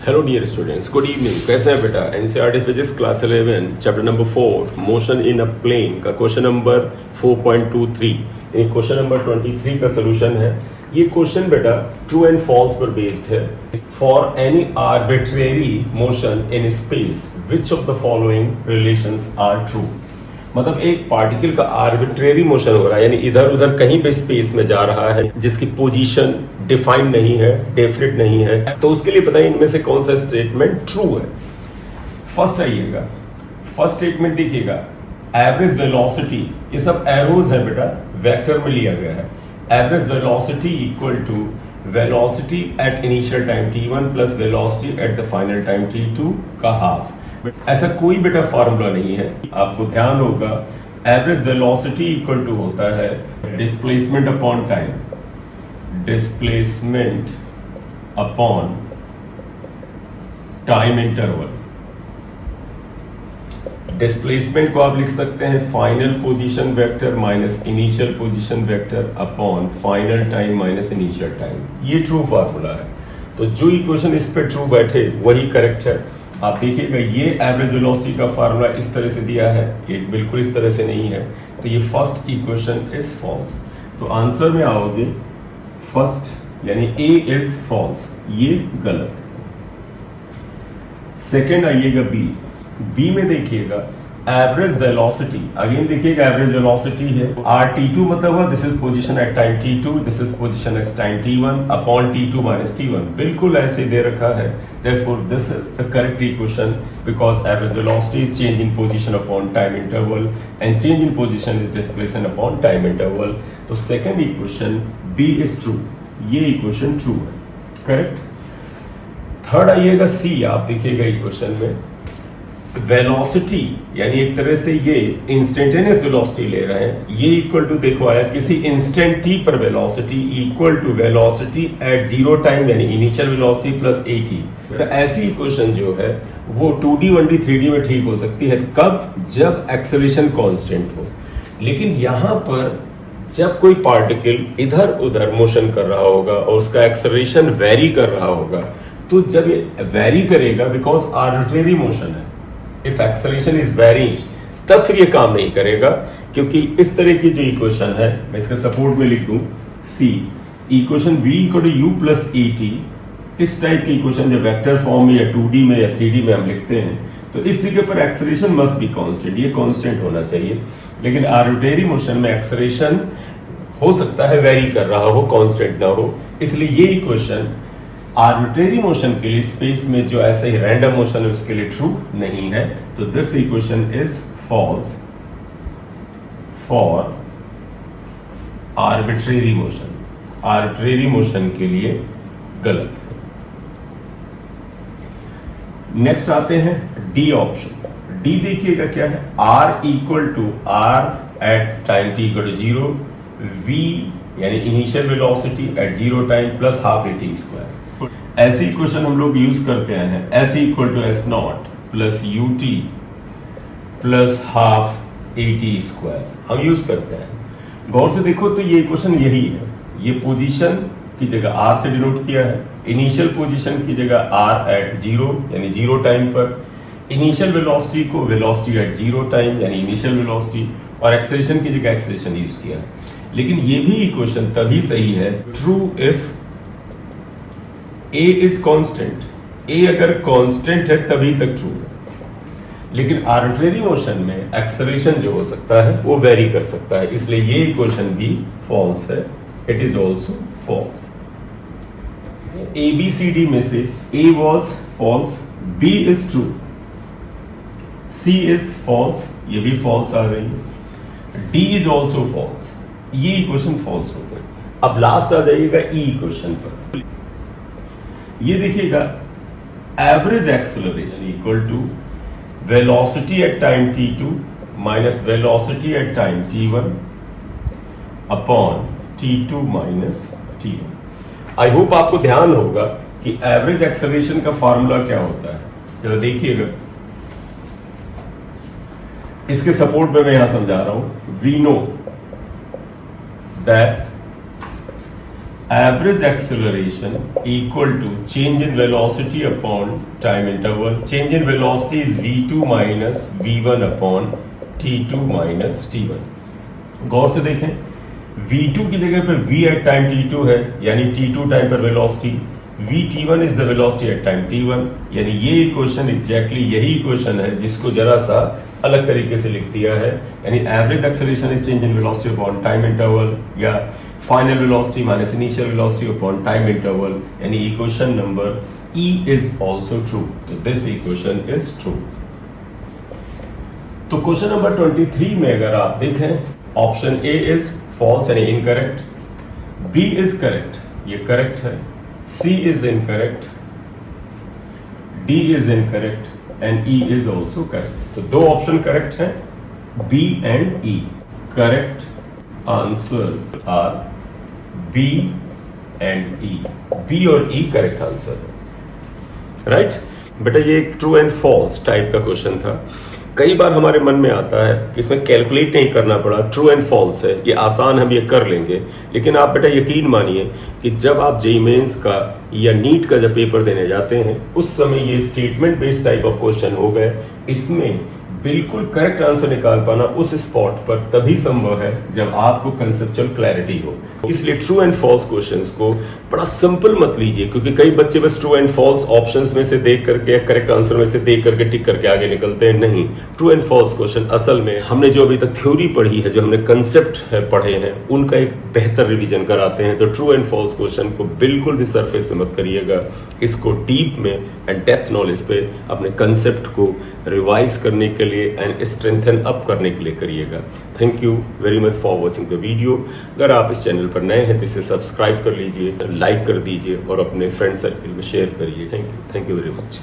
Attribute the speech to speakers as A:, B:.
A: Hello dear students, good evening. कैसे हैं बेटा? NCERT physics class 11 chapter number 4 motion in a plane का question number 4.23 यानी question number 23 का सोल्यूशन है। ये क्वेश्चन बेटा ट्रू एंड फॉल्स पर बेस्ड है। For any arbitrary motion in space which of the following relations are true. मतलब एक पार्टिकल का आर्बिट्रेरी मोशन हो रहा है, यानी इधर उधर कहीं पे स्पेस में जा रहा है जिसकी पोजीशन डिफाइंड नहीं है, डेफिनेट नहीं है, तो उसके लिए बताइए इनमें से कौन सा स्टेटमेंट ट्रू है। फर्स्ट आइएगा, फर्स्ट स्टेटमेंट देखिएगा, एवरेज वेलोसिटी, ये सब एरोज है बेटा, वेक्टर में लिया गया है। Average velocity equal to velocity at initial time t1 plus velocity at the final time t2 का हाफ। ऐसा कोई बेटा फॉर्मूला नहीं है, आपको ध्यान होगा। एवरेज वेलोसिटी इक्वल टू होता है displacement upon time, displacement upon time interval. Displacement को आप लिख सकते हैं final position vector minus initial position vector upon final time minus initial time. ये ट्रू फॉर्मूला है। तो जो इक्वेशन इस पे ट्रू बैठे वही करेक्ट है। आप देखिएगा ये एवरेज वेलोसिटी का फार्मूला इस तरह से दिया है, ये बिल्कुल इस तरह से नहीं है, तो ये फर्स्ट इक्वेशन इज फॉल्स। तो आंसर में आओगे फर्स्ट यानी ए इज फॉल्स, ये गलत। सेकेंड आइएगा बी में देखिएगा एवरेज वेलोसिटी, अगेन देखिएगा एवरेज वेलोसिटी है RT2, मतलब हुआ this is position at time t2, this is position at time t1 upon t2 minus t1, बिल्कुल ऐसे दे रखा है। therefore this is the correct equation because average velocity is change in position upon time interval and change in position is displacement upon time interval। तो second equation B is true, ये equation true है, correct। Third आइएगा C, आप देखिएगा equation में velocity, यानी एक तरह से ये इंस्टेंटेनियस वेलोसिटी ले रहे हैं, ये इक्वल टू देखो आया किसी इंस्टेंट t पर velocity equal to velocity at zero time यानी इनिशियल वेलोसिटी प्लस at। ऐसी इक्वेशन जो है वो 2D 1D 3D में ठीक हो सकती है, कब? जब एक्सेलरेशन कांस्टेंट हो। लेकिन यहां पर जब कोई पार्टिकल इधर उधर मोशन कर रहा होगा और उसका एक्सेलरेशन वेरी कर रहा होगा, तो जब ये वेरी करेगा बिकॉज आर्बिट्रेरी मोशन है, इफ एक्सेलरेशन इज वेरिंग, तब फिर ये काम नहीं करेगा, क्योंकि इस तरह की जो इक्वेशन है मैं इसके सपोर्ट में लिख दूं see equation v equal to u plus at। इस टाइप की इक्वेशन जब वेक्टर फॉर्म में या 2D में या 3D में हम लिखते हैं तो इस जगह पर एक्सेलरेशन मस्ट बी कांस्टेंट, ये कांस्टेंट होना चाहिए। लेकिन आर्बिट्रेरी मोशन में एक्सेलरेशन हो सकता है वेरी कर रहा हो, कांस्टेंट ना हो, इसलिए ये इक्वेशन आर्बिट्रेरी मोशन के लिए स्पेस में जो ऐसे ही रैंडम मोशन है उसके लिए ट्रू नहीं है। तो this equation is false for arbitrary motion, arbitrary motion के लिए गलत। नेक्स्ट आते हैं डी ऑप्शन। डी देखिएगा क्या है, R equal to R at time t equal to 0, V यानी initial velocity at zero time plus half at square. ऐसी इक्वेशन हम लोग यूज करते हैं, S equal to S nought plus ut plus half at square, हम use करते हैं। गौर से देखो तो ये इक्वेशन यही है, ये पोजीशन की जगह R से डिनोट किया है, इनिशियल पोजीशन की जगह R एट जीरो यानी जीरो टाइम पर, इनिशियल वेलोसिटी को वेलोसिटी एट जीरो टाइम यानी इनिशियल वेलोसिटी, और एक्सेलरेशन की जगह एक्सेलरेशन यूज किया है। लेकिन ये भी इक्वेशन तभी सही है true if A is constant. A अगर कांस्टेंट है तभी तक ट्रू है। लेकिन आर्बिट्रेरी मोशन में एक्सेलरेशन जो हो सकता है वो वेरी कर सकता है, इसलिए ये इक्वेशन भी फॉल्स है, it is also false. ABCD में से A was false, B is true, C is false, ये भी false आ रही है, D is also false, ये इक्वेशन फॉल्स हो गई। अब लास्ट आ जाइएगा E इक्वेशन पर। ये देखिएगा average acceleration equal to velocity at time t2 minus velocity at time t1 upon t2 minus t1। I hope आपको ध्यान होगा कि एवरेज एक्सेलरेशन का फॉर्मूला क्या होता है। जरा देखिएगा, इसके सपोर्ट में मैं यहां समझा रहा हूं। We know that average acceleration equal to change in velocity upon time interval. Change in velocity is v2 minus v1 upon t2 minus t1. गौर से देखें, v2 की जगह पर v at time t2 है, यानी t2 टाइम पर velocity, vt1 is the velocity at time t1, यानी ये इक्वेशन एग्जैक्टली यही इक्वेशन है जिसको जरा सा अलग तरीके से लिख दिया है, यानी average acceleration is change in velocity upon time interval या final velocity minus initial velocity upon time interval, यानी equation number E is also true. तो दिस इक्वेशन इज ट्रू. तो क्वेश्चन नंबर 23 में अगर आप देखें, ऑप्शन ए इज फॉल्स यानी incorrect, B is correct, ये करेक्ट है, C is incorrect, D is incorrect and E is also correct. तो दो ऑप्शन करेक्ट हैं, B and E. Correct answers are B and E. B और E correct answer है, right? बेटा ये एक ट्रू एंड फॉल्स टाइप का question था. कई बार हमारे मन में आता है कि इसमें कैलकुलेट नहीं करना पड़ा, ट्रू एंड फॉल्स है, ये आसान, हम ये कर लेंगे. लेकिन आप बेटा यकीन मानिए कि जब आप जेईई मेंस का या नीट का जब पेपर देने जाते हैं, उस समय ये statement based type of question हो गए. इसमें बिल्कुल करेक्ट आंसर निकाल पाना उस स्पॉट पर तभी संभव है जब आपको कंसेप्चुअल क्लैरिटी हो. इसलिए ट्रू एंड फॉल्स क्वेश्चंस को बड़ा सिंपल मत लीजिए, क्योंकि कई बच्चे बस ट्रू एंड फॉल्स ऑप्शंस में से देख करके या करेक्ट आंसर में से देख करके टिक करके आगे निकलते हैं. नहीं, ट्रू एंड फॉल्स क्वेश्चन असल में हमने जो अभी तक थ्योरी पढ़ी है, जो हमने कंसेप्ट पढ़े हैं, उनका एक बेहतर रिवीजन कराते हैं. तो ट्रू एंड फॉल्स क्वेश्चन को बिल्कुल भी सरफेस में मत करिएगा, इसको डीप में एंड डेप्थ नॉलेज पे अपने कंसेप्ट को रिवाइज करने के लिए एंड स्ट्रेंथन अप करने के लिए करिएगा. Thank you very much for watching the video. अगर आप इस चैनल पर नए हैं तो इसे सब्सक्राइब कर लीजिए, लाइक कर दीजिए और अपने फ्रेंड सर्किल में शेयर करिए. Thank you very much.